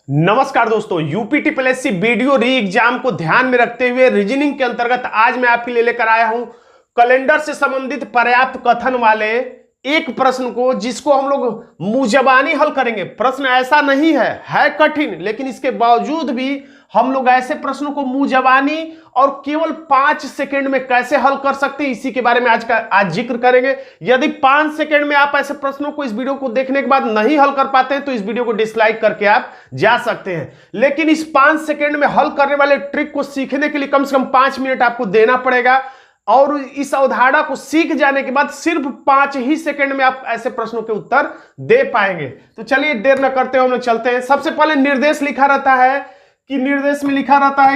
नमस्कार दोस्तों, यूपीटीपीएससी वीडियो री एग्जाम को ध्यान में रखते हुए रीजनिंग के अंतर्गत आज मैं आपके लिए लेकर आया हूं कैलेंडर से संबंधित पर्याप्त कथन वाले एक प्रश्न को, जिसको हम लोग मुंहजबानी हल करेंगे। प्रश्न ऐसा नहीं है कठिन, लेकिन इसके बावजूद भी हम लोग ऐसे प्रश्नों को मुंहजबानी और केवल 5 सेकंड में कैसे हल कर सकते हैं, इसी के बारे में आज जिक्र करेंगे। यदि 5 सेकंड में आप ऐसे प्रश्नों को इस वीडियो को देखने के बाद नहीं हल कर पाते हैं तो इस वीडियो को डिसलाइक करके आप जा सकते हैं। लेकिन इस 5 सेकंड में हल करने वाले ट्रिक को सीखने के लिए कम से कम 5 मिनट आपको देना पड़ेगा, और इस अवधारणा को सीख जाने के बाद सिर्फ 5 ही सेकंड में आप ऐसे प्रश्नों के उत्तर दे पाएंगे। तो चलिए देर न करते हुए हम लोग चलते हैं। सबसे पहले निर्देश लिखा रहता है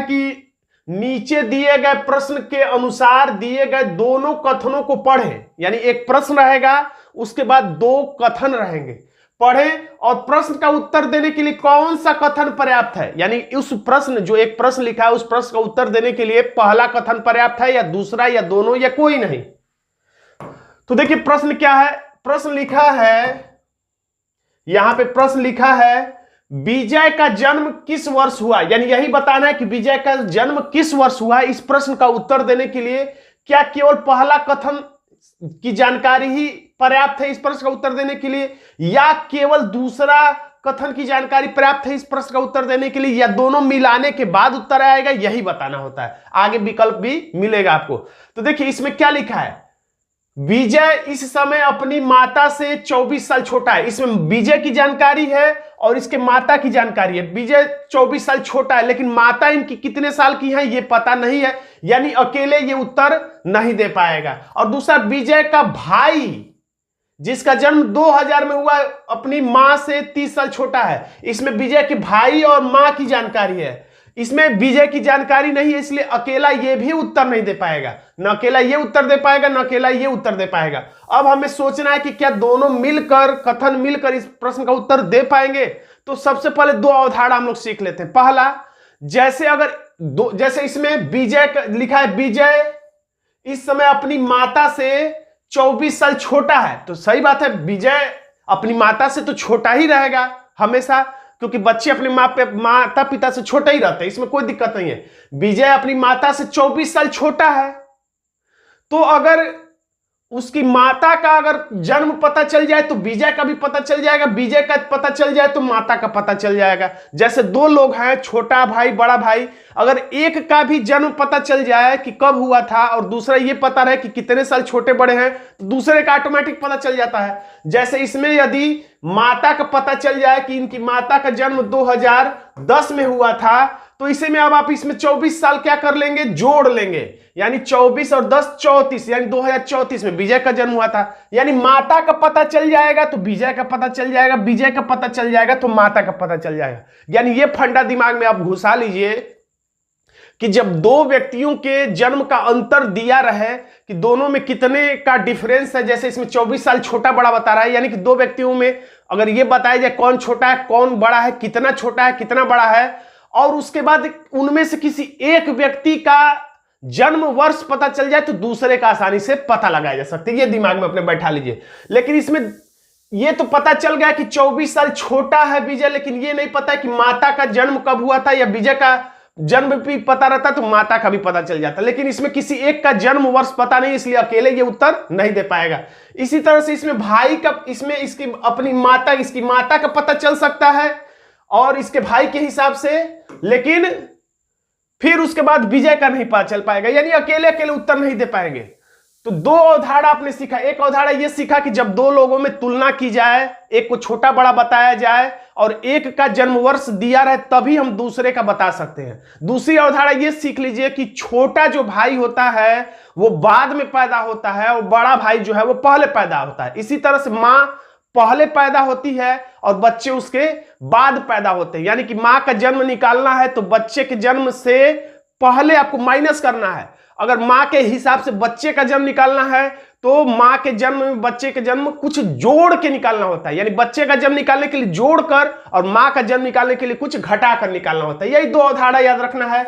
कि नीचे दिए गए प्रश्न के अनुसार दिए गए दोनों कथनों को पढ़ें। यानी एक प्रश्न रहेगा, उसके बाद 2 कथन रहेंगे, पढ़ें और प्रश्न का उत्तर देने के लिए कौन सा कथन पर्याप्त है। यानी उस प्रश्न, जो एक प्रश्न लिखा है, उस प्रश्न का उत्तर देने के लिए पहला कथन पर्याप्त है या दूसरा या दोनों या कोई नहीं। तो देखिए प्रश्न क्या है। प्रश्न लिखा है, यहां पे प्रश्न लिखा है, विजय का जन्म किस वर्ष हुआ। यानी यही बताना है कि विजय का जन्म किस वर्ष हुआ। इस प्रश्न का उत्तर देने के लिए क्या केवल पहला कथन की जानकारी ही पर्याप्त है इस प्रश्न का उत्तर देने के लिए, या केवल दूसरा कथन की जानकारी पर्याप्त है इस प्रश्न का उत्तर देने के लिए, या दोनों मिलाने के बाद उत्तर आएगा, यही बताना होता है। आगे विकल्प भी मिलेगा आपको। तो देखिए इसमें क्या लिखा है, विजय इस समय अपनी माता से 24 साल छोटा है। इसमें विजय की जानकारी है और इसके माता की जानकारी है। विजय 24 साल छोटा है, लेकिन माता इनकी कितने साल की है ये पता नहीं है, यानी अकेले ये उत्तर नहीं दे पाएगा। और दूसरा, विजय का भाई जिसका जन्म 2000 में हुआ अपनी मां से 30 साल छोटा है। इसमें विजय के भाई और मां की जानकारी है, इसमें विजय की जानकारी नहीं है, इसलिए अकेला ये भी उत्तर नहीं दे पाएगा। न अकेला ये उत्तर दे पाएगा, न अकेला ये उत्तर दे पाएगा। अब हमें सोचना है कि क्या दोनों मिलकर, कथन मिलकर इस प्रश्न का उत्तर दे पाएंगे। तो सबसे पहले 2 अवधारणा हम लोग सीख लेते हैं। पहला, जैसे इसमें विजय लिखा है, विजय इस समय अपनी माता से 24 साल छोटा है, तो सही बात है, विजय अपनी माता से तो छोटा ही रहेगा हमेशा, क्योंकि बच्चे अपने माता पिता से छोटे ही रहते हैं, इसमें कोई दिक्कत नहीं है। विजय अपनी माता से 24 साल छोटा है, तो अगर उसकी माता का अगर जन्म पता चल जाए तो विजय का भी पता चल जाएगा, विजय का पता चल जाए तो माता का पता चल जाएगा। जैसे 2 लोग हैं, छोटा भाई बड़ा भाई, अगर एक का भी जन्म पता चल जाए कि कब हुआ था और दूसरा ये पता रहे कि कितने साल छोटे बड़े हैं, तो दूसरे का ऑटोमेटिक पता चल जाता है। जैसे इसमें यदि माता का पता चल जाए कि इनकी माता का जन्म 2010 में हुआ था, तो इसे में अब आप इसमें 24 साल क्या कर लेंगे, जोड़ लेंगे। यानी 24 और 10 34, यानी 2034 में विजय का जन्म हुआ था। यानी माता का पता चल जाएगा तो विजय का पता चल जाएगा, विजय का पता चल जाएगा तो माता का पता चल जाएगा। यानी ये फंडा दिमाग में आप घुसा लीजिए कि जब 2 व्यक्तियों के जन्म का अंतर दिया रहे कि दोनों में कितने का डिफरेंस है, जैसे इसमें 24 साल छोटा बड़ा बता रहा है, यानी कि 2 व्यक्तियों में अगर ये बताया जाए कौन छोटा है कौन बड़ा है, कितना छोटा है कितना बड़ा है, और उसके बाद उनमें से किसी एक व्यक्ति का जन्म वर्ष पता चल जाए तो दूसरे का आसानी से पता लगाया जा सकता है। ये दिमाग में अपने बैठा लीजिए। लेकिन इसमें ये तो पता चल गया कि 24 साल छोटा है विजय, लेकिन ये नहीं पता है कि माता का जन्म कब हुआ था, या विजय का जन्म भी पता रहता तो माता का भी पता चल जाता। लेकिन इसमें किसी एक का जन्म वर्ष पता नहीं, इसलिए अकेले ये उत्तर नहीं दे पाएगा। इसी तरह से इसमें भाई का, इसमें इसकी अपनी माता, इसकी माता का पता चल सकता है और इसके भाई के हिसाब से, लेकिन फिर उसके बाद विजय का नहीं पता चल पाएगा, यानी अकेले अकेले उत्तर नहीं दे पाएंगे। तो 2 अवधारणा आपने सीखा। एक अवधारणा यह सीखा कि जब 2 लोगों में तुलना की जाए, एक को छोटा बड़ा बताया जाए और एक का जन्म वर्ष दिया रहे, तभी हम दूसरे का बता सकते हैं। दूसरी अवधारणा यह सीख लीजिए कि छोटा जो भाई होता है वो बाद में पैदा होता है और बड़ा भाई जो है वो पहले पैदा होता है। इसी तरह से मां पहले पैदा होती है और बच्चे उसके बाद पैदा होते हैं। यानी कि मां का जन्म निकालना है तो बच्चे के जन्म से पहले आपको माइनस करना है। अगर मां के हिसाब से बच्चे का जन्म निकालना है तो मां के जन्म में बच्चे के जन्म कुछ जोड़ के निकालना होता है। यानी बच्चे का जन्म निकालने के लिए जोड़कर और मां का जन्म निकालने के लिए कुछ घटाकर निकालना होता है। यही 2 अवधारणा याद रखना है।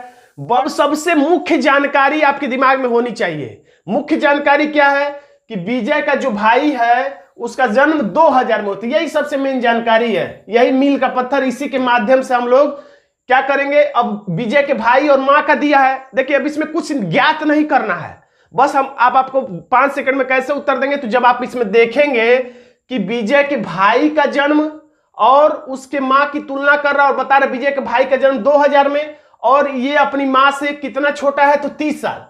सबसे मुख्य जानकारी आपके दिमाग में होनी चाहिए। मुख्य जानकारी क्या है कि विजय का जो भाई है उसका जन्म 2000 में होता है। यही सबसे मेन जानकारी है, यही मील का पत्थर। इसी के माध्यम से हम लोग क्या करेंगे, अब विजय के भाई और मां का दिया है। देखिए अब इसमें कुछ ज्ञात नहीं करना है, बस हम आप आपको 5 सेकंड में कैसे उत्तर देंगे। तो जब आप इसमें देखेंगे कि विजय के भाई का जन्म और उसके मां की तुलना कर रहा और बता रहा विजय के भाई का जन्म 2000 में और ये अपनी मां से कितना छोटा है, तो 30 साल।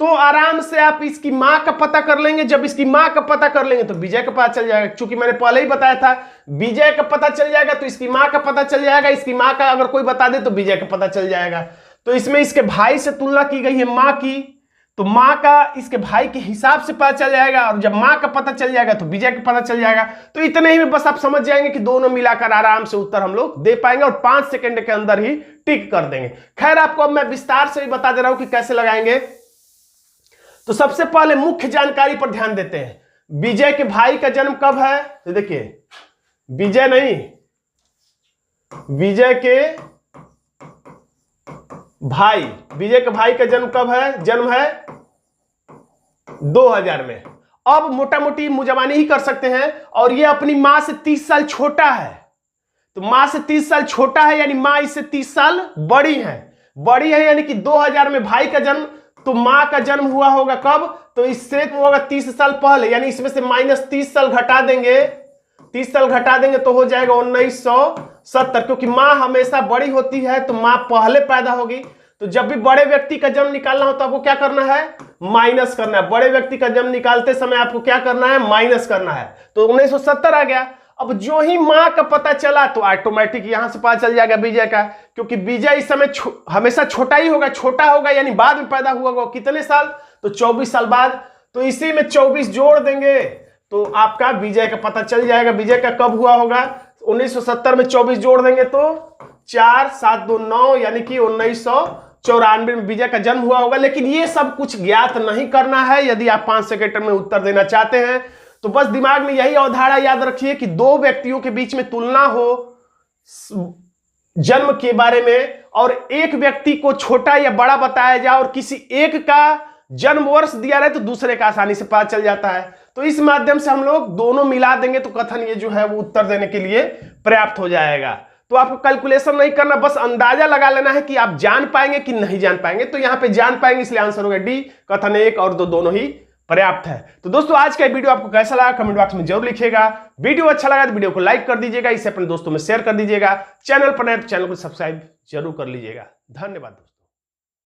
तो आराम से आप इसकी मां का पता कर लेंगे। जब इसकी मां का पता कर लेंगे तो विजय का पता चल जाएगा, क्योंकि मैंने पहले ही बताया था विजय का पता चल जाएगा तो इसकी मां का पता चल जाएगा, इसकी मां का अगर कोई बता दे तो विजय का पता चल जाएगा। तो इसमें इसके भाई से तुलना की गई है मां की, तो मां का इसके भाई के हिसाब से पता चल जाएगा, और जब मां का पता चल जाएगा तो विजय का पता चल जाएगा। तो इतने ही में बस आप समझ जाएंगे कि दोनों मिलाकर आराम से उत्तर हम लोग दे पाएंगे और 5 सेकंड के अंदर ही टिक कर देंगे। खैर आपको अब मैं विस्तार से भी बता दे रहा हूं कि कैसे लगाएंगे। तो सबसे पहले मुख्य जानकारी पर ध्यान देते हैं। विजय के भाई का जन्म कब है, तो देखिए विजय नहीं, विजय के भाई, विजय के भाई का जन्म कब है, जन्म है 2000 में। अब मोटा मोटी मुजबानी ही कर सकते हैं, और ये अपनी मां से 30 साल छोटा है। तो मां से 30 साल छोटा है यानी मां इससे 30 साल बड़ी है यानी कि 2000 में भाई का जन्म, तो मां का जन्म हुआ होगा कब, तो इससे होगा 30 साल पहले, यानी इसमें से माइनस 30 साल घटा देंगे, 30 साल घटा देंगे तो हो जाएगा 1970, क्योंकि मां हमेशा बड़ी होती है तो मां पहले पैदा होगी। तो जब भी बड़े व्यक्ति का जन्म निकालना हो तो आपको क्या करना है, माइनस करना है। बड़े व्यक्ति का जन्म निकालते समय आपको क्या करना है, माइनस करना है। तो 1970 आ गया। अब जो ही मां का पता चला तो ऑटोमेटिक यहां से पता चल जाएगा विजय का, क्योंकि विजय इस समय हमेशा छोटा होगा यानी बाद में पैदा हुआ होगा। कितने साल, तो 24 साल बाद। तो इसी में 24 जोड़ देंगे तो आपका विजय का पता चल जाएगा। विजय का कब हुआ होगा, 1970 में 24 जोड़ देंगे तो 4 7 2 9 यानी कि 1994 में विजय का जन्म हुआ होगा। लेकिन ये सब कुछ ज्ञात नहीं करना है। यदि आप 5 सेकंड में उत्तर देना चाहते हैं तो बस दिमाग में यही अवधारणा याद रखिए कि दो व्यक्तियों के बीच में तुलना हो जन्म के बारे में, और एक व्यक्ति को छोटा या बड़ा बताया जाए और किसी एक का जन्म वर्ष दिया रहे तो दूसरे का आसानी से पता चल जाता है। तो इस माध्यम से हम लोग दोनों मिला देंगे तो कथन ये जो है वो उत्तर देने के लिए पर्याप्त हो जाएगा। तो आपको कैलकुलेशन नहीं करना, बस अंदाजा लगा लेना है कि आप जान पाएंगे कि नहीं जान पाएंगे। तो यहां पे जान पाएंगे, इसलिए आंसर होगा डी, कथन 1 और 2 दोनों ही पर्याप्त है। तो दोस्तों आज का वीडियो आपको कैसा लगा कमेंट बॉक्स में जरूर लिखिएगा। वीडियो अच्छा लगा तो वीडियो को लाइक कर दीजिएगा, इसे अपने दोस्तों में शेयर कर दीजिएगा। चैनल पर नए तो चैनल को सब्सक्राइब जरूर कर लीजिएगा। धन्यवाद दोस्तों।